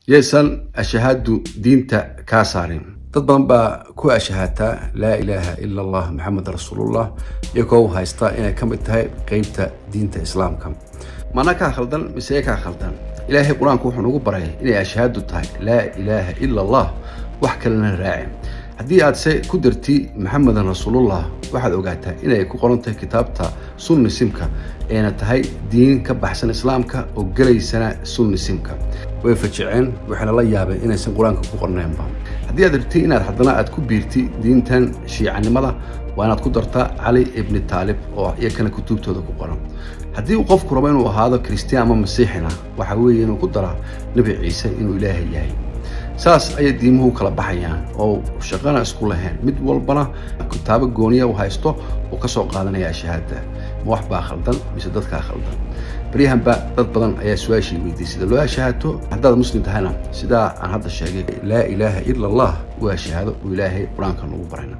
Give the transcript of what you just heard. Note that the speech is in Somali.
يسأل الشهادة دينتا كاسارين تضمن با كو أشهاتا لا إله إلا الله محمد رسول الله يكو هايستا إنا كم التهي قيمتا دينتا إسلام كم مانا كاخلدان مسيا كاخلدان إلهي قرآن كوحو نوغو براي إنا أشهادو تهي لا إله إلا الله وحكا لنا راعي haddii aad se ku dirti maxamedan rasuulullah waxaad ogaataa inay ku qoran tahay kitaabta sunnisimka eena tahay diin ka baxsan islaamka oo galaysana sunnisimka way fajiceen waxana la yaabay inaysan quraanka ku qornaynba haddii aad rabtay inaad haddana aad ku biirti diintan shiicanimada waa inaad ku dartaa cali ibn taalib oo iyakana kutubtooda ku qoran haddii uu qofku rabo inuu ahaado kiristiyaan ama masiixina waxa weeye inuu ku daro nabi ciise inuu ilaahay yahay saas ay diimuhu kala baxayaan oo shaqana isku lahayn mid walbana kitaabo gooniya uu haysto oo ka soo qaadanaya shahaada ma wax baa khaldan mise dadka khaldan bariyahan ba dad badan ayaa su'aashii weydiisay sida loo shahaato haddaad muslim tahayna sida aan hadda sheegay la ilaaha illa allah waa shahaado oo ilaahay quraanka nagu barayna